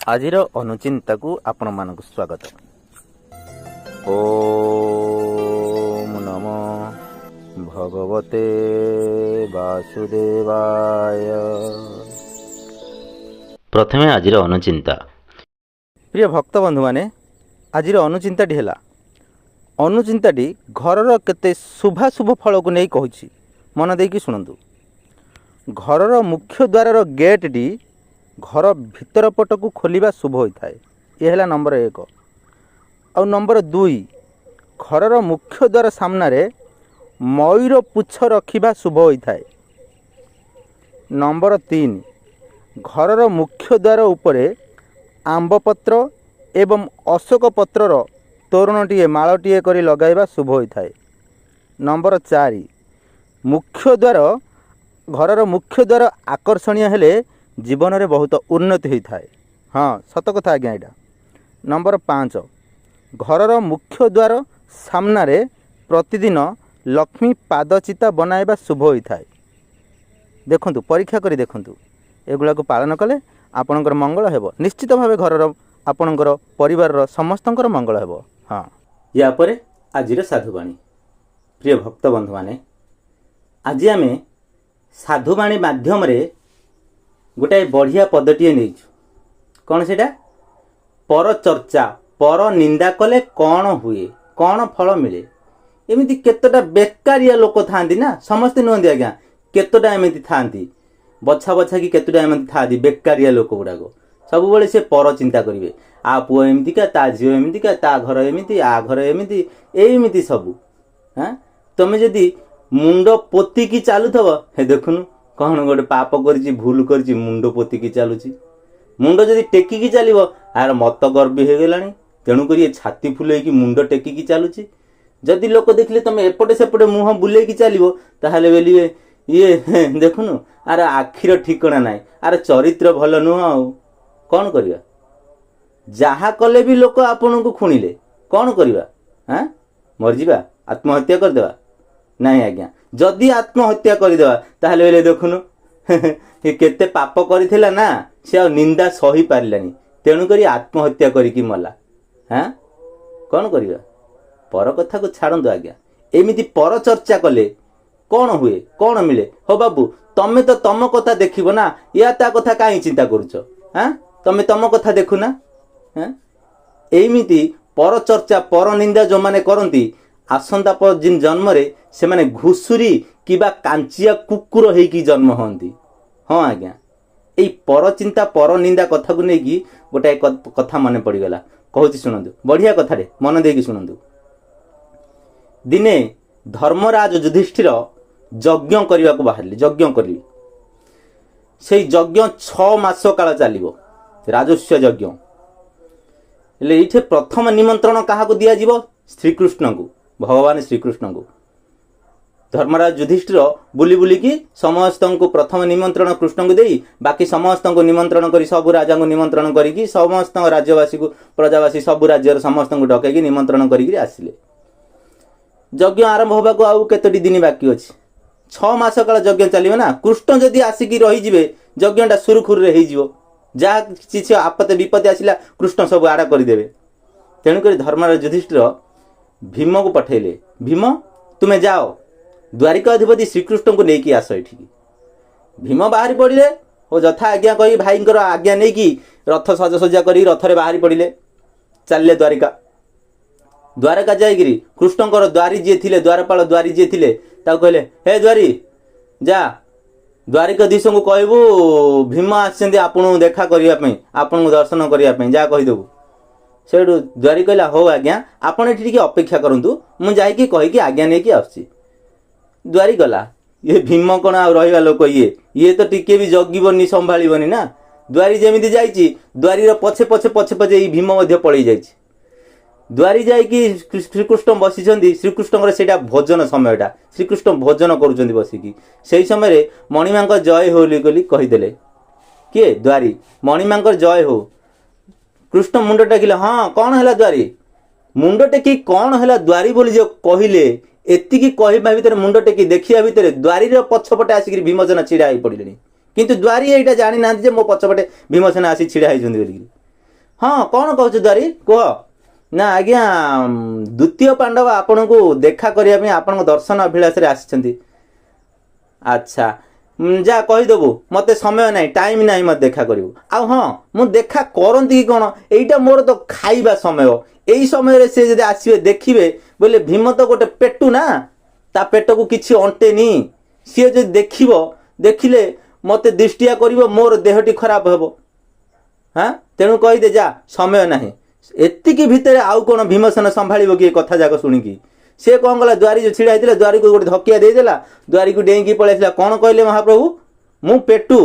ଆଜିର ଅନୁଚିନ୍ତାକୁ ଆପଣମାନଙ୍କୁ ସ୍ୱାଗତ। ଓମ୍ ନମୋ ଭଗବତେ ବାସୁଦେବାୟ। ପ୍ରଥମେ ଆଜିର ଅନୁଚିନ୍ତା। ପ୍ରିୟ ଭକ୍ତବନ୍ଧୁମାନେ, ଆଜିର ଅନୁଚିନ୍ତାଟି ହେଲା, ଅନୁଚିନ୍ତାଟି ଘରର କେତେ ଶୁଭାଶୁଭ ଫଳକୁ ନେଇ କହୁଛି। ମନ ଦେଇକି ଶୁଣନ୍ତୁ। ଘରର ମୁଖ୍ୟ ଦ୍ୱାରର ଗେଟ୍ଟି ଘର ଭିତର ପଟକୁ ଖୋଲିବା ଶୁଭ ହୋଇଥାଏ। ଏ ହେଲା ନମ୍ବର 1। ଆଉ ନମ୍ବର 2, ଘରର ମୁଖ୍ୟ ଦ୍ୱାର ସାମ୍ନାରେ ମୟୂର ପୁଚ୍ଛ ରଖିବା ଶୁଭ ହୋଇଥାଏ। ନମ୍ବର 3, ଘରର ମୁଖ୍ୟ ଦ୍ୱାର ଉପରେ ଆମ୍ବପତ୍ର ଏବଂ ଅଶୋକ ପତ୍ରର ତୋରଣଟିଏ ମାଳଟିଏ କରି ଲଗାଇବା ଶୁଭ ହୋଇଥାଏ। ନମ୍ବର 4, ଘରର ମୁଖ୍ୟ ଦ୍ୱାର ଆକର୍ଷଣୀୟ ହେଲେ ଜୀବନରେ ବହୁତ ଉନ୍ନତି ହୋଇଥାଏ। ହଁ, ସତ କଥା ଆଜ୍ଞା ଏଇଟା। ନମ୍ବର 5, ଘରର ମୁଖ୍ୟ ଦ୍ୱାର ସାମ୍ନାରେ ପ୍ରତିଦିନ ଲକ୍ଷ୍ମୀ ପାଦଚିତା ବନାଇବା ଶୁଭ ହୋଇଥାଏ। ଦେଖନ୍ତୁ, ପରୀକ୍ଷା କରି ଦେଖନ୍ତୁ, ଏଗୁଡ଼ାକୁ ପାଳନ କଲେ ଆପଣଙ୍କର ମଙ୍ଗଳ ହେବ। ନିଶ୍ଚିତ ଭାବେ ଘରର ଆପଣଙ୍କର ପରିବାରର ସମସ୍ତଙ୍କର ମଙ୍ଗଳ ହେବ। ହଁ, ୟା ପରେ ଆଜିର ସାଧୁବାଣୀ। ପ୍ରିୟ ଭକ୍ତବନ୍ଧୁମାନେ, ଆଜି ଆମେ ସାଧୁବାଣୀ ମାଧ୍ୟମରେ ଗୋଟାଏ ବଢ଼ିଆ ପଦଟିଏ ନେଇଛୁ। କ'ଣ ସେଇଟା? ପରଚର୍ଚ୍ଚା। ପର ନିନ୍ଦା କଲେ କ'ଣ ହୁଏ, କ'ଣ ଫଳ ମିଳେ। ଏମିତି କେତେଟା ବେକାରିଆ ଲୋକ ଥାଆନ୍ତି ନା, ସମସ୍ତେ ନୁହନ୍ତି ଆଜ୍ଞା, କେତେଟା ଏମିତି ଥାଆନ୍ତି, ବଛା ବଛା କି କେତେଟା ଏମିତି ଥାଆନ୍ତି ବେକାରିଆ ଲୋକ ଗୁଡ଼ାକ। ସବୁବେଳେ ସେ ପର ଚିନ୍ତା କରିବେ। ଆ ପୁଅ ଏମିତିକା, ତା ଝିଅ ଏମିତିକା, ତା ଘର ଏମିତି, ଆ ଘର ଏମିତି, ଏମିତି ସବୁ। ତମେ ଯଦି ମୁଣ୍ଡ ପୋତିକି ଚାଲୁଥିବ, ହେ ଦେଖୁନୁ କ'ଣ ଗୋଟେ ପାପ କରିଛି, ଭୁଲ କରିଛି, ମୁଣ୍ଡ ପୋତିକି ଚାଲୁଛି। ମୁଣ୍ଡ ଯଦି ଟେକିକି ଚାଲିବ, ଆର ମତ ଗର୍ବି ହେଇଗଲାଣି, ତେଣୁକରି ଏ ଛାତି ଫୁଲେଇକି ମୁଣ୍ଡ ଟେକିକି ଚାଲୁଛି। ଯଦି ଲୋକ ଦେଖିଲେ ତମେ ଏପଟେ ସେପଟେ ମୁହଁ ବୁଲେଇକି ଚାଲିବ, ତାହେଲେ ବେଲିବେ ଇଏ ଦେଖୁନୁ, ଆର ଆଖିର ଠିକଣା ନାହିଁ, ଆର ଚରିତ୍ର ଭଲ ନୁହଁ। ଆଉ କ'ଣ କରିବା? ଯାହା କଲେ ବି ଲୋକ ଆପଣଙ୍କୁ ଖୁଣିଲେ କ'ଣ କରିବା? ମରିଯିବା? ଆତ୍ମହତ୍ୟା କରିଦେବା? ନାଇଁ ଆଜ୍ଞା, ଯଦି ଆତ୍ମହତ୍ୟା କରିଦେବା ତାହେଲେ ବେଲେ ଦେଖୁନୁ କେତେ ପାପ କରିଥିଲା ନା, ସେ ଆଉ ନିନ୍ଦା ସହି ପାରିଲାନି, ତେଣୁକରି ଆତ୍ମହତ୍ୟା କରିକି ମଲା। କ'ଣ କରିବା? ପର କଥାକୁ ଛାଡ଼ନ୍ତୁ ଆଜ୍ଞା। ଏମିତି ପରଚର୍ଚ୍ଚା କଲେ କ'ଣ ହୁଏ, କ'ଣ ମିଳେ? ହଉ ବାବୁ, ତମେ ତ ତମ କଥା ଦେଖିବ ନା, ୟା ତା କଥା କାହିଁ ଚିନ୍ତା କରୁଛ? ତମେ ତମ କଥା ଦେଖୁନା। ଏମିତି ପରଚର୍ଚ୍ଚା, ପରନିନ୍ଦା ଯେଉଁମାନେ କରନ୍ତି, ଆସନ୍ତା ଜନ୍ମରେ ସେମାନେ ଘୁଷୁରୀ କିମ୍ବା କାଞ୍ଚିଆ କୁକୁର ହେଇକି ଜନ୍ମ ହୁଅନ୍ତି। ହଁ ଆଜ୍ଞା, ଏଇ ପରଚିନ୍ତା, ପରନିନ୍ଦା କଥାକୁ ନେଇକି ଗୋଟାଏ କଥା ମନେ ପଡ଼ିଗଲା, କହୁଛି ଶୁଣନ୍ତୁ। ବଢ଼ିଆ କଥାରେ ମନ ଦେଇକି ଶୁଣନ୍ତୁ। ଦିନେ ଧର୍ମରାଜ ଯୁଧିଷ୍ଠିର ଯଜ୍ଞ କରିବାକୁ ବାହାରିଲେ। ଯଜ୍ଞ କରିବେ। ସେଇ ଯଜ୍ଞ 6 ମାସ କାଳ ଚାଲିବ, ରାଜସ୍ୱ ଯଜ୍ଞ। ହେଲେ ଏଇଠି ପ୍ରଥମ ନିମନ୍ତ୍ରଣ କାହାକୁ ଦିଆଯିବ? ଶ୍ରୀକୃଷ୍ଣଙ୍କୁ, ଭଗବାନ ଶ୍ରୀକୃଷ୍ଣଙ୍କୁ। ଧର୍ମରାଜ ଯୁଧିଷ୍ଠିର ବୁଲି ବୁଲିକି ସମସ୍ତଙ୍କୁ ପ୍ରଥମ ନିମନ୍ତ୍ରଣ କୃଷ୍ଣଙ୍କୁ ଦେଇ, ବାକି ସମସ୍ତଙ୍କୁ ନିମନ୍ତ୍ରଣ କରି, ସବୁ ରାଜାଙ୍କୁ ନିମନ୍ତ୍ରଣ କରିକି, ସମସ୍ତ ରାଜ୍ୟବାସୀକୁ, ପ୍ରଜାବାସୀ, ସବୁ ରାଜ୍ୟର ସମସ୍ତଙ୍କୁ ଡକେଇକି ନିମନ୍ତ୍ରଣ କରିକି ଆସିଲେ। ଯଜ୍ଞ ଆରମ୍ଭ ହେବାକୁ ଆଉ କେତୋଟି ଦିନ ବାକି ଅଛି। 6 ମାସ କାଳ ଯଜ୍ଞ ଚାଲିବ ନା। କୃଷ୍ଣ ଯଦି ଆସିକି ରହିଯିବେ, ଯଜ୍ଞଟା ସୁରୁଖୁରୁରେ ହେଇଯିବ। ଯାହା କିଛି ଆପତ୍ତି ବିପତ୍ତି ଆସିଲା, କୃଷ୍ଣ ସବୁ ଆଡ଼ କରିଦେବେ। ତେଣୁକରି ଧର୍ମରାଜ ଯୁଧିଷ୍ଠିର ଭୀମକୁ ପଠେଇଲେ। ଭୀମ, ତୁମେ ଯାଅ, ଦ୍ୱାରିକା ଅଧିପତି ଶ୍ରୀକୃଷ୍ଣଙ୍କୁ ନେଇକି ଆସ ଏଠିକି। ଭୀମ ବାହାରି ପଡ଼ିଲେ ଓ ଯଥା ଆଜ୍ଞା କହି ଭାଇଙ୍କର ଆଜ୍ଞା ନେଇକି ରଥ ସଜସଜ୍ଜା କରି ରଥରେ ବାହାରି ପଡ଼ିଲେ, ଚାଲିଲେ ଦ୍ୱାରିକା। ଦ୍ୱାରକା ଯାଇକିରି କୃଷ୍ଣଙ୍କର ଦ୍ୱାରୀ ଯିଏ ଥିଲେ, ଦ୍ୱାରପାଳ ଦ୍ୱାରୀ ଯିଏ ଥିଲେ, ତାକୁ କହିଲେ, ହେ ଦ୍ୱାରୀ, ଯା ଦ୍ୱାରିକାଧୀଶଙ୍କୁ କହିବୁ ଭୀମ ଆସିଛନ୍ତି ଆପଣଙ୍କୁ ଦେଖା କରିବା ପାଇଁ, ଆପଣଙ୍କୁ ଦର୍ଶନ କରିବା ପାଇଁ, ଯାହା କହିଦେବୁ। ସେଇଠୁ ଦ୍ୱାରୀ କହିଲା, ହଉ ଆଜ୍ଞା, ଆପଣ ଏଠି ଟିକେ ଅପେକ୍ଷା କରନ୍ତୁ, ମୁଁ ଯାଇକି କହିକି ଆଜ୍ଞା ନେଇକି ଆସୁଛି। ଦ୍ୱାରୀ ଗଲା। ଇଏ ଭୀମ କ'ଣ ଆଉ ରହିବା ଲୋକ? ଇଏ ତ ଟିକେ ବି ଜଗିବନି, ସମ୍ଭାଳିବନି ନା। ଦ୍ୱାରୀ ଯେମିତି ଯାଇଛି, ଦ୍ୱାରୀର ପଛେ ପଛେ ପଛେ ପଛେ ଏଇ ଭୀମ ମଧ୍ୟ ପଳେଇ ଯାଇଛି। ଦ୍ୱାରୀ ଯାଇକି ଶ୍ରୀକୃଷ୍ଣ ବସିଛନ୍ତି। ଶ୍ରୀକୃଷ୍ଣଙ୍କର ସେଇଟା ଭୋଜନ ସମୟଟା, ଶ୍ରୀକୃଷ୍ଣ ଭୋଜନ କରୁଛନ୍ତି ବସିକି। ସେଇ ସମୟରେ ମଣିମାଙ୍କ ଜୟ ହଉ ବୋଲି କହିଦେଲେ। କିଏ? ଦ୍ୱାରୀ। ମଣିମାଙ୍କର ଜୟ ହଉ। କୃଷ୍ଣ ମୁଣ୍ଡ ଟେକିଲେ। ହଁ, କ'ଣ ହେଲା ଦ୍ୱାରୀ? ମୁଣ୍ଡ ଟେକି କ'ଣ ହେଲା ଦ୍ୱାରୀ ବୋଲି ଯେ କହିଲେ, ଏତିକି କହିବା ଭିତରେ, ମୁଣ୍ଡ ଟେକି ଦେଖିବା ଭିତରେ ଦ୍ୱାରୀର ପଛପଟେ ଆସିକି ଭୀମସେନ ଛିଡ଼ା ହେଇ ପଡ଼ିଲେଣି। କିନ୍ତୁ ଦ୍ୱାରୀ ଏଇଟା ଜାଣିନାହାନ୍ତି ଯେ ମୋ ପଛପଟେ ଭୀମସେନ ଆସି ଛିଡ଼ା ହେଇଛନ୍ତି ବୋଲିକି। हाँ कौन कहूँ द्वारी कह ना आज्ञा द्वितीय पांडव आपण को देखा करने आपण दर्शन अभिलाष आसी अच्छा जा कहीदेबू मत समय ना टाइम ना मत देखा करू आ हाँ मु देखा करती कि कौन यहीटा मोर तो खाइबा समय यही समय से जब आसवे देखिए बोले भीम तो गोटे पेटू ना ता पेट को किसी अंटेनी सी जो देखिले मत दृष्टिया कर मोर देहटी खराब हे हाँ तेणु कहीदे जा समय ना एतिकी भितर आउ कौन भीमसेन संभाल कि कथा जाक शुणिकी सी कौन कला द्वारी जो छिड़ा होता द्वारी को गोटे धकिया देदेला द्वारी को डेईकी पलैसा कौन कहले महाप्रभु मु पेटू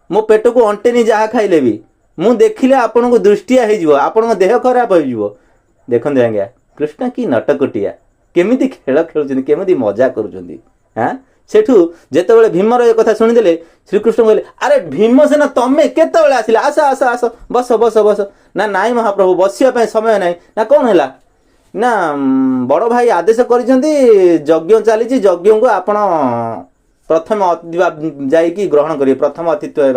मो पेट को अंटेनी जहाँ खाइले भी मु देखिले आपण को दृष्टिया हो आपण देह खराब हो देखते आज्ञा कृष्ण की नटकटिया केमिति खेल खेलुछन्ति केमिति मजा करुछन्ति हाँ सेठू जेतेबेले भीमर ए कथा शुणिदेले श्रीकृष्ण कहले अरे भीमसेन तमे केतेबेले आसिला आस आस आस बस बस बस ना नाई महाप्रभु बसिया समय नाई ना कौन है ना बड़ भाई आदेश करिसेंति यज्ञ चली यज्ञ को आपण प्रथम जाइकी ग्रहण करिए प्रथम अतिथि हे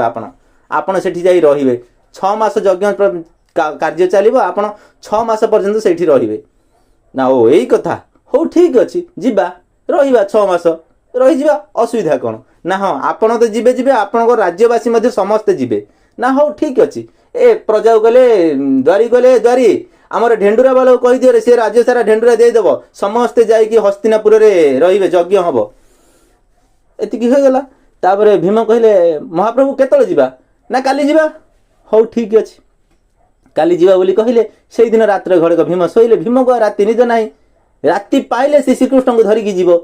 आपण सेठी जाई रहिबे 6 मास यज्ञ कार्य चलिबो आपण 6 मास पर्यंत सेठी रहिबे ना ओ एई कथा हो ठीक अछि जिबा रहिबा 6 मास रही जिबा असुविधा कौन ना हाँ आपण तो जीवे जीवे आपण राज्यवासी मध्य समस्ते जीवे ना हो ठीक अच्छी ए प्रजा गले द्वारी गले द्वारी आमर ढेंडुरा वाला कही दियो सी राज्य सारा ढेंडुरा देदेव समस्ते जाइए हस्तिनापुर रे रहिबे यज्ञ हम एतिकी हो गला तापर भीम कहले महाप्रभु केतले जीवा ना काली जीवा हो ठीक अच्छी काली जीवा बोली कहले से दिन रात्र घड़क भीम शोले भीम को राति निज ना राति पाइले से श्रीकृष्ण को धरिकी जीव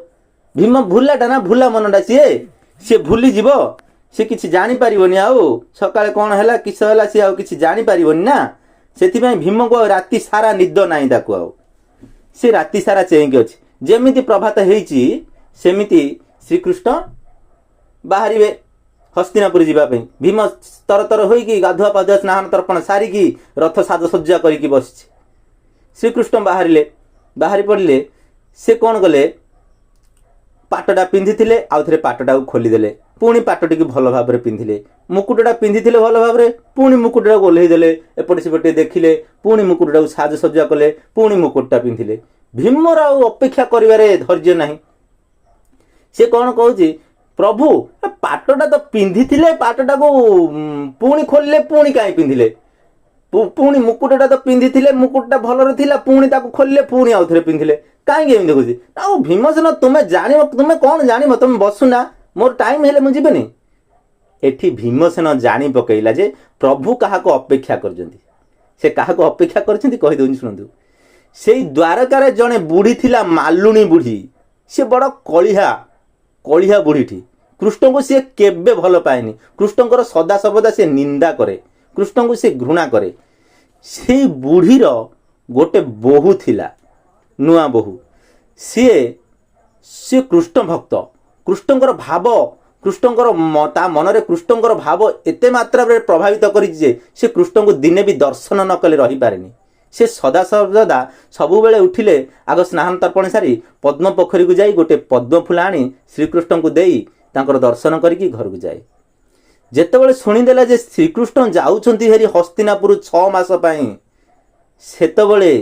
भीम भूलाटा ना भूला मनटा सी भूली जीव सी किसी जानी पारिबनी आउ सकाळे कौन है किस है सी आउ किसी जानी पारिबनी ना से भीम को राति सारा निद नहीं ताकू आउ सी राति सारा चेईकी अच्छी जेमिति प्रभात होईची सेमिति श्रीकृष्ण बाहरिबे हस्तिनापुर जीवाई भीम तर तर होईकी गाधुआ पाधुआ स्नान तर्पण सारिकी रथ साजसज्जा करिकी बसिछि श्रीकृष्ण बाहरी पड़े से कौन गले पाटटा पिंधिथिले आउ थे पाटटा को खोलीदेले पुणी पाटटी भल भाव में पिंधिले मुकुटटा पिंधिथिले भल भाव में पुणी मुकुटटा को ओल्हेदेले एपटे सेपटे देखिले पुणी मुकुटटा को साजसज्जा कले पुणी मुकुटटा पिंधिले भीमर आउ अपेक्षा करिवारे धैर्य नहीं से कौन कहूँ प्रभु पाटटा तो पिंधिथिले पाटटा को पुणी खोलिले पुणी कहीं पिंधिले पुणी मुकुटटा तो पिंधिथिले मुकुटटा भलरे थिला पुणी ताको खोलिले पुणी आउ थे पिंधिले कहीं एमती कहूँ आ भीमसेन तुम्हें जान तुम्हें कौन जान तुम बसुना मोर टाइम हेले मुझे जीवनी एठी भीमसेन जानी पकईला जे प्रभु क्या अपेक्षा कर अपेक्षा कर शुणु से द्वारकार जड़े बुढ़ी थिला मालुणी बुढ़ी सी बड़ कलिहा बुढ़ीटी कृष्ण को सी केबे भल पाएनी कृष्णकर सदा सर्वदा से निंदा करे कृष्ण को सी घृणा करे से बुढ़ीर गोटे बोहू थिला नुआ बोहू सी कृष्ण भक्त कृष्णकर भाव कृष्णकर ता मनरे कृष्णकर भाव एते मात्रा प्रभावित करी से कृष्ण को दिने भी दर्शन न कले रही पारेनी से सदा सर्वदा सबु बेले उठिले आग स्नान तर्पण सारी पद्म पोखरी को जाई गोटे पद्म फूल आनी श्रीकृष्ण को देई तांकर दर्शन करिकी घर को जाए जेतेबेले शुणीदेला जे श्रीकृष्ण जाउछंती हेरी हस्तिनापुर 6 मास पई सेतेबेले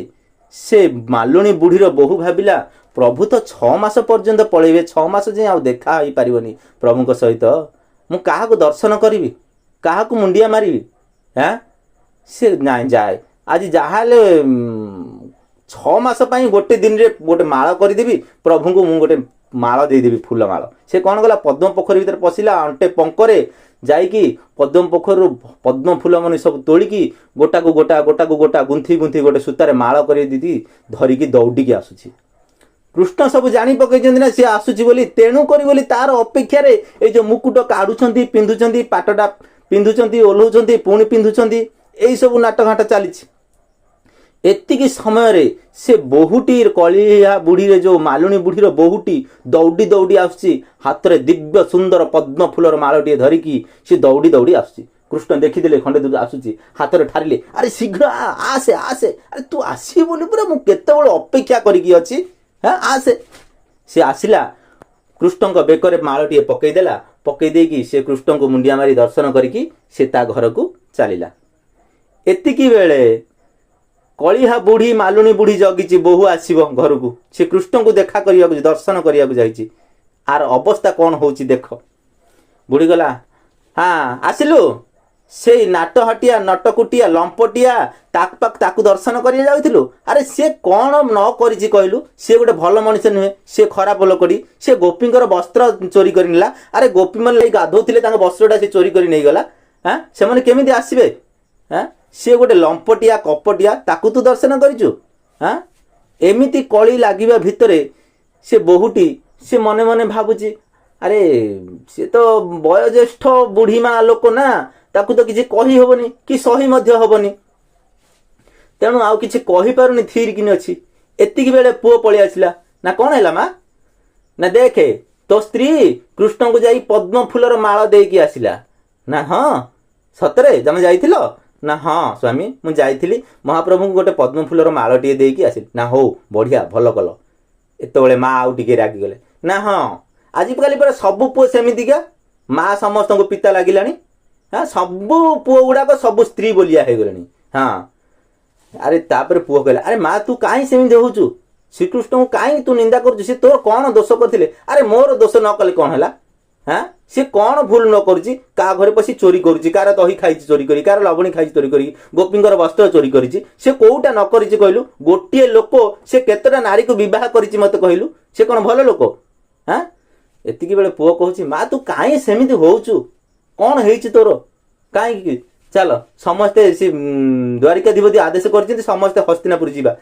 से मालुणी बुढ़ीर बोहू भाविला प्रभु तो 6 मास पर्यंत पलैबे 6 मास जे आ देखा हो पारिबनी प्रभु सहित मु क्या दर्शन करी क्या मुंडिया मारी हाँ से ना जाए आज जहाँ 6 मास गोटे दिन रे गोटे माला करदेवी प्रभु को मुझे गोटे माला देदेवी फूल माला से कौन गला पद्म पोखरी भीतर पशिला अंटे पंकरे जाइकी पद्म पोखर पद्म फूल मन सब तोलिकी गोटा को गोटा गुंथी गुंथी गोटे सूतार माला कर दीदी धरिकी दौड़ी आसुची कृष्ण सब जानी पकई ना सी आसुची बोली तेणु करी बोली तार अपेक्षा रे ए जो मुकुट काढ़ुचंती पिंधुचंती पाटटा पिंधुचंती ओल्हौचंती पुणी पिंधुचंती एई सब नाटघाट चली एतिकी समय रे से बहुटी कलिया बुढ़ी रे जो मालुणी बुढ़ीर बहुटी दौड़ी दौड़ी आसुची हाथ रे दिव्य सुंदर पद्म फूलर मालटी धरिकी से दौड़ी दौड़ी आसुची कृष्ण देखीदे खंडे दूर आसुची हाथ रे ठारिले अरे शीघ्र आसे आसे अरे तू आसी बोली पूरा मु केते बड़ अपेक्षा करिकी अछि हाँ आसे से आसिला कृष्ण बेकर मालटी पकईदेला पकई देकी से कृष्ण को मुंडिया मारी दर्शन करिकी से ता घर को चलिला ଏତିକି ବେଳେ କଳିହା ବୁଢ଼ୀ ମାଲୁଣୀ ବୁଢ଼ୀ ଜଗିଛି ବୋହୂ ଆସିବ ଘରକୁ। ସେ କୃଷ୍ଣଙ୍କୁ ଦେଖା କରିବାକୁ ଦର୍ଶନ କରିବାକୁ ଯାଇଛି। ଆର ଅବସ୍ଥା କ'ଣ ହେଉଛି ଦେଖ। ବୁଢ଼ୀ ଗଲା, ହଁ ଆସିଲୁ, ସେଇ ନାଟହଟିଆ ନଟକୁଟିଆ ଲମ୍ପଟିଆ ତାକୁ ଦର୍ଶନ କରିବାକୁ ଯାଉଥିଲୁ? ଆରେ ସିଏ କ'ଣ ନ କରିଛି କହିଲୁ? ସିଏ ଗୋଟେ ଭଲ ମଣିଷ ନୁହେଁ, ସିଏ ଖରାପ ଲୋକଟି। ସେ ଗୋପୀଙ୍କର ବସ୍ତ୍ର ଚୋରି କରି ନେଲା। ଆରେ ଗୋପୀମାନେ ନେଇ ଗାଧୋଉଥିଲେ, ତାଙ୍କ ବସ୍ତ୍ରଟା ସେ ଚୋରି କରି ନେଇଗଲା। ସେମାନେ କେମିତି ଆସିବେ? ସିଏ ଗୋଟେ ଲମ୍ପଟିଆ କପଟିଆ, ତାକୁ ତୁ ଦର୍ଶନ କରିଛୁ? ଏମିତି କଳି ଲାଗିବା ଭିତରେ ସେ ବୋହୂଟି ସେ ମନେ ମନେ ଭାବୁଛି, ଆରେ ସିଏ ତ ବୟୋଜ୍ୟେଷ୍ଠ ବୁଢ଼ୀ ମା ଲୋକ ନା, ତାକୁ ତ କିଛି କହି ହେବନି କି ସହି ମଧ୍ୟ ହେବନି। ତେଣୁ ଆଉ କିଛି କହିପାରୁନି, ଥିର କିନି ଅଛି। ଏତିକି ବେଳେ ପୁଅ ପଳେଇ ଆସିଲା। ନା କ'ଣ ହେଲା ମା? ନା ଦେଖେ ତୋ ସ୍ତ୍ରୀ କୃଷ୍ଣଙ୍କୁ ଯାଇ ପଦ୍ମ ଫୁଲର ମାଳ ଦେଇକି ଆସିଲା। ନା ହଁ ସତରେ ତମେ ଯାଇଥିଲ? ନା ହଁ ସ୍ୱାମୀ ମୁଁ ଯାଇଥିଲି, ମହାପ୍ରଭୁଙ୍କୁ ଗୋଟେ ପଦ୍ମ ଫୁଲର ମାଳଟିଏ ଦେଇକି ଆସିଲି। ନା ହଉ ବଢ଼ିଆ, ଭଲ କଲ। ଏତେବେଳେ ମା ଆଉ ଟିକେ ରାଗିଗଲେ। ନା ହଁ ଆଜିକାଲି ପରା ସବୁ ପୁଅ ସେମିତିକା, ମା ସମସ୍ତଙ୍କୁ ପିତା ଲାଗିଲାଣି। ସବୁ ପୁଅ ଗୁଡ଼ାକ ସବୁ ସ୍ତ୍ରୀ ବୋଲିଆ ହେଇଗଲେଣି। ଆରେ ତାପରେ ପୁଅ କହିଲା, ଆରେ ମା ତୁ କାହିଁ ସେମିତି ହଉଛୁ? ଶ୍ରୀକୃଷ୍ଣଙ୍କୁ କାହିଁ ତୁ ନିନ୍ଦା କରୁଛୁ? ସେ ତୋର କ'ଣ ଦୋଷ କରିଥିଲେ? ଆରେ ମୋର ଦୋଷ ନ କଲେ କ'ଣ ହେଲା? ସେ କ'ଣ ଭୁଲ ନ କରୁଛି? କାହା ଘରେ ପଶି ଚୋରି କରୁଛି, କାହାର ଦହି ଖାଇଛି ଚୋରି କରି, କାହାର ଲବଣୀ ଖାଇଛି ଚୋରି କରି, ଗୋପୀଙ୍କର ବସ୍ତ୍ର ଚୋରି କରିଛି। ସେ କୋଉଟା ନ କରିଛି କହିଲୁ? ଗୋଟିଏ ଲୋକ ସେ କେତେଟା ନାରୀକୁ ବିବାହ କରିଛି ମତେ କହିଲୁ? ସେ କ'ଣ ଭଲ ଲୋକ? ଏତିକି ବେଳେ ପୁଅ କହୁଛି, ମା ତୁ କାହିଁ ସେମିତି ହଉଛୁ? କ'ଣ ହେଇଛି ତୋର? କାହିଁକି? ଚାଲ ସମସ୍ତେ ସେ ଦ୍ୱାରିକାଧିପତି ଆଦେଶ କରିଛନ୍ତି, ସମସ୍ତେ ହସ୍ତିନାପୁର ଯିବା।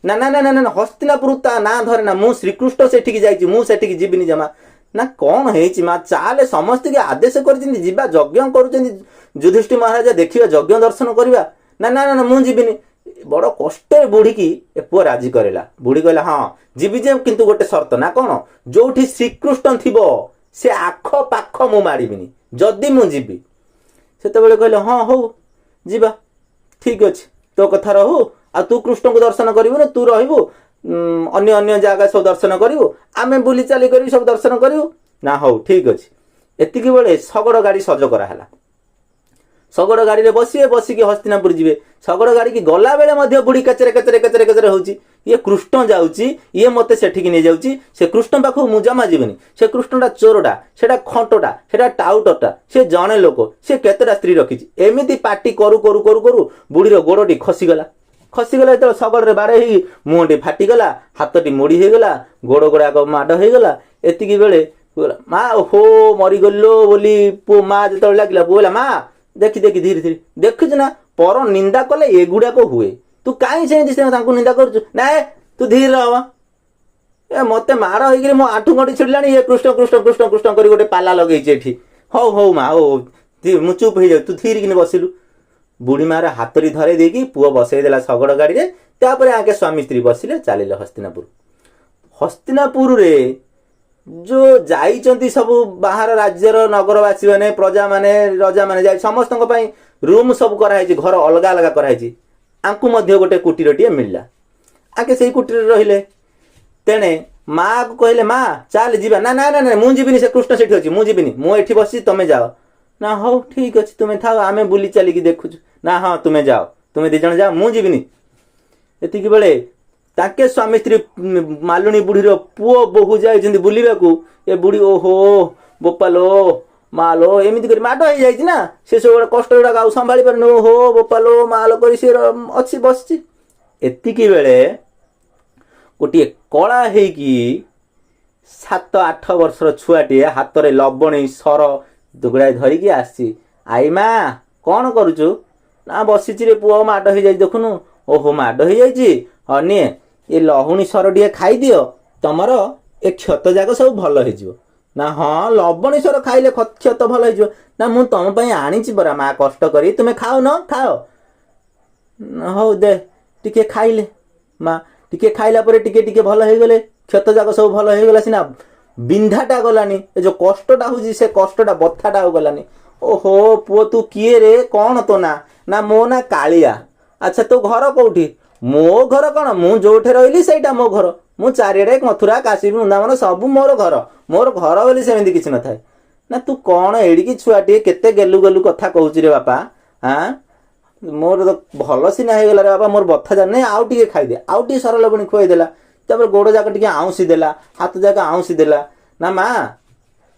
ନା ନା ନା ନା ହସ୍ତିନାପୁର ତା ନାଁ ଧରେ ନା, ମୁଁ ଶ୍ରୀକୃଷ୍ଣ ସେଠିକି ଯାଇଛି, ମୁଁ ସେଠିକି ଯିବିନି ଜମା। ନା କ'ଣ ହେଇଛି ମା? ଚାଲେ ସମସ୍ତଙ୍କୁ ଆଦେଶ କରିଛନ୍ତି ଯିବା, ଯଜ୍ଞ କରୁଛନ୍ତି ଯୁଧିଷ୍ଠିର ମହାରାଜା, ଦେଖିବା ଯଜ୍ଞ ଦର୍ଶନ କରିବା। ନା ନା ନା ମୁଁ ଯିବିନି। ବଡ଼ କଷ୍ଟରେ ବୁଢ଼ୀକି ଏ ପୁଅ ରାଜି କରେଇଲା। ବୁଢ଼ୀ କହିଲା, ହଁ ଯିବି ଯେ, କିନ୍ତୁ ଗୋଟେ ସର୍ତ୍ତ। ନା କ'ଣ? ଯୋଉଠି ଶ୍ରୀକୃଷ୍ଣ ଥିବ ସେ ଆଖପାଖ ମୁଁ ମାଡ଼ିବିନି, ଯଦି ମୁଁ ଯିବି। ସେତେବେଳେ କହିଲେ, ହଁ ହଉ ଯିବା, ଠିକ୍ ଅଛି, ତୋ କଥା ରହୁ। ଆଉ ତୁ କୃଷ୍ଣଙ୍କୁ ଦର୍ଶନ କରିବୁନି, ତୁ ରହିବୁ ଅନ୍ୟ ଅନ୍ୟ ଜାଗା ସବୁ ଦର୍ଶନ କରିବୁ, ଆମେ ବୁଲି ଚାଲି କରିବୁ ସବୁ ଦର୍ଶନ କରିବୁ। ନା ହଉ ଠିକ୍ ଅଛି। ଏତିକି ବେଳେ ଶଗଡ଼ ଗାଡ଼ି ସଜ କରାହେଲା। ଶଗଡ଼ ଗାଡ଼ିରେ ବସିବେ, ବସିକି ହସ୍ତିନାପୁର ଯିବେ। ଶଗଡ଼ ଗାଡ଼ିକି ଗଲାବେଳେ ମଧ୍ୟ ବୁଢ଼ୀ କେଚରେ କେଚରେ କେଚରେ କେଚରେ ହେଉଛି, ଇଏ କୃଷ୍ଣ ଯାଉଛି, ଇଏ ମୋତେ ସେଠିକି ନେଇଯାଉଛି, ସେ କୃଷ୍ଣ ପାଖକୁ ମୁଁ ଜମା ଯିବିନି। ସେ କୃଷ୍ଣଟା ଚୋରଟା, ସେଟା ଖଣ୍ଟଟା, ସେଟା ଟାଉଟରଟା, ସେ ଜଣେ ଲୋକ, ସେ କେତେଟା ସ୍ତ୍ରୀ ରଖିଛି। ଏମିତି ପାଟି କରୁ କରୁ କରୁ କରୁ ବୁଢ଼ୀର ଗୋଡ଼ଟି ଖସିଗଲା। ଯେତେବେଳେ ଶଗଡ଼ରେ ବାଡ଼େଇ ହେଇକି ମୁହଁଟି ଫାଟିଗଲା, ହାତଟି ମୋଡ଼ି ହେଇଗଲା, ଗୋଡ଼ ଗୁଡ଼ାକ ମାଡ଼ ହେଇଗଲା। ଏତିକି ବେଳେ ମା ହୋ ମରିଗଲ ବୋଲି ପୁଅ ମା ଯେତେବେଳେ ଲାଗିଲା, ପୁଅ କହିଲା, ମା ଦେଖି ଦେଖି ଧୀରେ ଧୀରେ, ଦେଖୁଛୁ ନା ପର ନିନ୍ଦା କଲେ ଏଗୁଡ଼ାକ ହୁଏ, ତୁ କାହିଁ ସେମିତି ତାଙ୍କୁ ନିନ୍ଦା କରୁଛୁ? ନାଇଁ ତୁ ଧୀରେ ରହ। ମତେ ମାଡ଼ ହେଇକିରି ମୋ ଆଣ୍ଠୁ ଗଣ୍ଠି ଛିଡ଼ିଲାଣି, ଇଏ କୃଷ୍ଣ କୃଷ୍ଣ କୃଷ୍ଣ କୃଷ୍ଣ କରି ଗୋଟେ ପାଲା ଲଗେଇଛି ଏଠି। ହଉ ହଉ ମା ହଉ, ମୁଁ ଚୁପ୍ ହେଇଯାଉ, ତୁ ଧୀରିକିନି ବସିଲୁ। ବୁଢ଼ୀ ମାର ହାତଟି ଧରେଇ ଦେଇକି ପୁଅ ବସେଇ ଦେଲା ଶଗଡ଼ ଗାଡ଼ିରେ। ତାପରେ ଆଗେ ସ୍ୱାମୀ ସ୍ତ୍ରୀ ବସିଲେ, ଚାଲିଲେ ହସ୍ତିନାପୁର। ହସ୍ତିନାପୁରରେ ଯୋଉ ଯାଇଛନ୍ତି ସବୁ ବାହାର ରାଜ୍ୟର ନଗରବାସୀ ମାନେ, ପ୍ରଜାମାନେ, ରଜାମାନେ ଯାଇ ସମସ୍ତଙ୍କ ପାଇଁ ରୁମ୍ ସବୁ କରାହେଇଛି, ଘର ଅଲଗା ଅଲଗା କରାହେଇଛି। ଆଙ୍କୁ ମଧ୍ୟ ଗୋଟେ କୁଟୀରଟିଏ ମିଳିଲା। ଆଗେ ସେଇ କୁଟୀରରେ ରହିଲେ। ତେଣେ ମାଆକୁ କହିଲେ, ମା ଚାଲ ଯିବା। ନା ନା ନା ମୁଁ ଯିବିନି, ସେ କୃଷ୍ଣ ସେଠି ଅଛି, ମୁଁ ଯିବିନି, ମୁଁ ଏଠି ବସିଛି, ତମେ ଯାଅ। ନା ହଉ ଠିକ୍ ଅଛି, ତୁମେ ଥାଅ, ଆମେ ବୁଲି ଚାଲିକି ଦେଖୁଛୁ। ନା ହଁ ତୁମେ ଯାଅ, ତୁମେ ଦି ଜଣ ଯାଅ, ମୁଁ ଯିବିନି। ଏତିକି ବେଳେ ତାଙ୍କେ ସ୍ୱାମୀ ସ୍ତ୍ରୀ ମାଲୁଣୀ ବୁଢ଼ୀର ପୁଅ ବୋହୂ ଯାଇଛନ୍ତି ବୁଲିବାକୁ। ଏ ବୁଢ଼ୀ ଓହୋ ବୋପାଲୋ ମାଲୋ ଏମିତି କରି ମାଡ଼ ହେଇଯାଇଛି ନା, ସେ ସବୁବେଳେ କଷ୍ଟ ଗୁଡ଼ାକ ଆଉ ସମ୍ଭାଳି ପାରୁନି। ଓହୋ ବୋପାଲୋ ମାଲୋ କରି ସେ ଅଛି ବସିଛି। ଏତିକି ବେଳେ ଗୋଟିଏ କଳା ହେଇକି 7-8 ବର୍ଷର ଛୁଆଟିଏ ହାତରେ ଲବଣୀ ସର ଦୁଗୁଡ଼ାଏ ଧରିକି ଆସିଛି। ଆଇ ମା କ'ଣ କରୁଛୁ? ନା ବସିଛି ରେ ପୁଅ, ମାଡ଼ ହେଇଯାଇଛି ଦେଖୁନୁ। ଓହୋ ମାଡ଼ ହେଇଯାଇଛି, ହଁ ନିଏ ଏ ଲହୁଣୀ ସର ଟିକେ ଖାଇଦିଅ, ତମର ଏ କ୍ଷତ ଯାକ ସବୁ ଭଲ ହେଇଯିବ। ନା ହଁ ଲବଣୀ ସର ଖାଇଲେ କ୍ଷତ ଭଲ ହେଇଯିବ? ନା ମୁଁ ତମ ପାଇଁ ଆଣିଛି ପରା ମା କଷ୍ଟ କରି, ତୁମେ ଖାଉନ, ଖାଅ। ହଉ ଦେ ଟିକେ ଖାଇଲେ। ମା ଟିକେ ଖାଇଲା ପରେ ଟିକେ ଟିକେ ଭଲ ହେଇଗଲେ, କ୍ଷତ ଯାକ ସବୁ ଭଲ ହେଇଗଲା ସିନା, ବିନ୍ଧାଟା ଗଲାନି, ଏ ଯୋଉ କଷ୍ଟଟା ହଉଛି ସେ କଷ୍ଟଟା ବଥାଟା ଆଉ ଗଲାନି। ଓହୋ ପୁଅ ତୁ କିଏ ରେ? କ'ଣ ତୋ ନା? ନା ମୋ ନା କାଳିଆ। ଆଚ୍ଛା ତୋ ଘର କୋଉଠି? ମୋ ଘର କ'ଣ, ମୁଁ ଯୋଉଠି ରହିଲି ସେଇଟା ମୋ ଘର। ମୁଁ ଚାରିଆଡ଼େ ମଥୁରା କାଶୀ ବୃନ୍ଦାବନ ସବୁ ମୋର ଘର। ମୋର ଘର ବୋଲି ସେମିତି କିଛି ନଥାଏ। ନା ତୁ କ'ଣ ଏଡ଼ିକି ଛୁଆଟିଏ, କେତେ ଗେଲୁ ଗେଲୁ କଥା କହୁଛୁ ରେ ବାପା? मोर तो भल सीना हो गला रे बाबा मोर बथा जा नहीं आउ टे खाईदे आउ टे सरल लवणी खुआईदेला तापर गोड़ जाक टे आउसी देला हाथ जाक आउसी देला ना माँ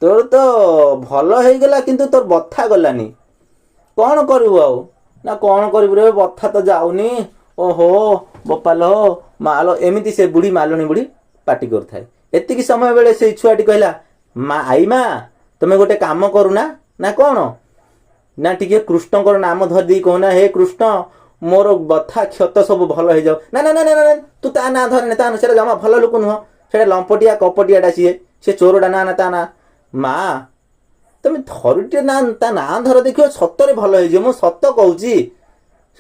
तोर तो भल हो गला किंतु तोर बथा गलानी कौन करू आउ ना कौन करू रे बथा तो जाऊनी ओहो बोपालो मालो एमती से बुढ़ी मालुनी बुढ़ी पाटी कर एतिकी समय बेले से छुआटी कहला माँ आई माँ तुम्हें गोटे काम करूना ना कौन ना टिके कृष्णकर नाम धरदी कहना हे कृष्ण मोर बथा क्षत सब भल हो जाओ ना ना ना ना ना तू ता ना धरने ता से जमा भल लोक नुह से लंपटिया कपटियाटा सी चोरटा ना ना ता ना माँ तुम थरुटे ना ता ना धर देखियो सतरे भल हो मु सत कहूँ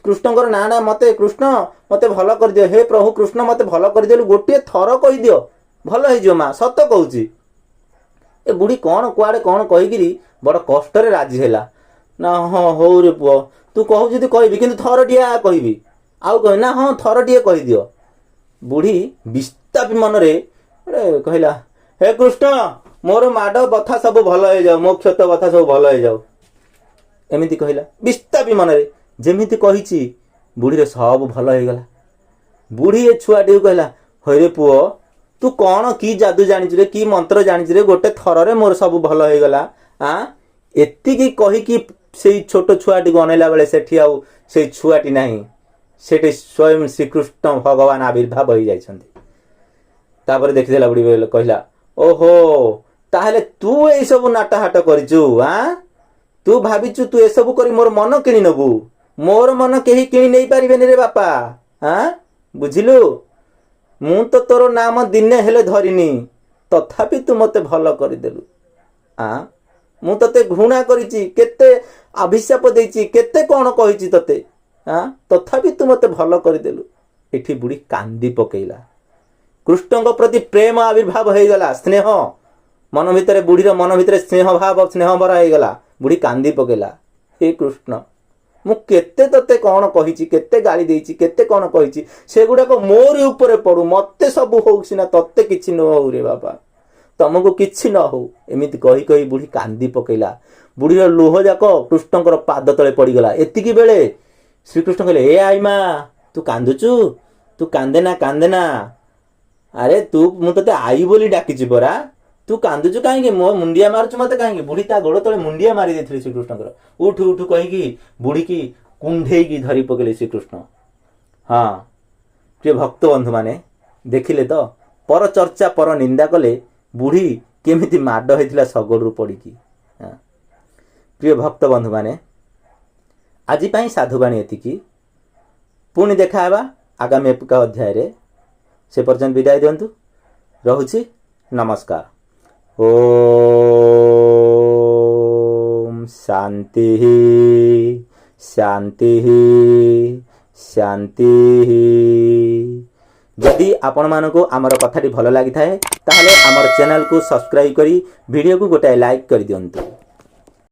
कृष्णकर ना ना मत कृष्ण मत भल कर दियो हे प्रभु कृष्ण मत भल कर दियो गोटे थर कही दियो भल हो माँ सत कहूँ ए बुढ़ी कौन कुआड़े कौन कहीकि बड़ कष्ट राजी है ना हाँ हौ रे पुओ तू कहू जी कहबी कि थरटिया कहबी आउ कह ना हाँ थरटिए कहीदियो बुढ़ी विस्तापी मन रे कहला हे कृष्ण मोर माड बथा सब भल हो जाओ मो क्षत बथा सब भल हो जाओ एमती कहला विस्तापी मन रे जेमिति कही बुढ़ी सब भल हो गला बुढ़ी ए छुआटी कहला हे पुओ तू कौन की जादू जानी रे की मंत्र जानी रे गोटे थर रे मोर सब भल हो गला हाँ एतिकी कहीकि से छोट छुआटी को अनेला बेले सेठी आउ से छुआटी नहीं सेठी स्वयं श्रीकृष्ण भगवान आविर्भाव हो जाइछन्ति तापर देखिदेला बुढ़ी बेले कहला ओहो ताहले तू ए सब नाटाहाट करिचु हाँ तू भाबिचु तू ए सब करी मोर मन किनी नबु मोर मन केही किनी नहीं पारिबेनी रे बापा हाँ बुझिलु मु तो तोर नाम दिने हेले धरिनी तथापि तू मते भल करदेलु हाँ मु तते घृणा करिछि केते अभिशाप देछि केते कौन कहिछि तते हाँ तथापि तू मते भल करदेलु एठी बुढ़ी कांदी पकेइला कृष्णଙ୍କ प्रति प्रेम आविर्भाव हो गला स्नेह मन भितर बुढ़ीर मन भितर स्नेह भाव स्नेह भरा हो गला बुढ़ी कांदी पकेइला हे कृष्ण मु केते तते कौन कहिछि केते गाली देछि केते कौन कहिछि सेगुडा को मोर ऊपर पड़ू मते सब हो सिना तते किछि न हो रे बाबा तुमको किछि न हो एमिति कही कही बुढ़ी कांदी पकेइला बुढ़ीर लोह जाक कृष्णकर पाद तले पड़गला एतिकी बेले श्रीकृष्ण कहले ए आई माँ तू कांदुचु तू कांदेना अरे तू मु तते आई बोली डाकिछि परा तू कांदुचु कहीं मो मुंडिया मारुचु मते कहीं बुढ़ी ता गोड़ तले मुंडिया मारी देथिले श्रीकृष्णकर उठ उठ कहीकि बुढ़ी की कुंढेई की धरी पकेले श्रीकृष्ण हाँ प्रिय भक्त बंधु माने देखिले तो पर चर्चा पर निंदा कले बुढ़ी केमिति माड होइतिला सगड़ू पड़िकी हाँ प्रिय भक्त बंधु माने आज पाई साधुवाणी एतिकी पुणी देखा हेबा आगामी एक अध्याय रे से पर्यंत विदाय दियंतु रहुछि नमस्कार ओम शांति शांति शांति जदि आपण मानको आमर कथाटी भल लागि थाए ताहले आमर चैनल को सब्सक्राइब करी वीडियो को गोटाए लाइक कर दियंतु।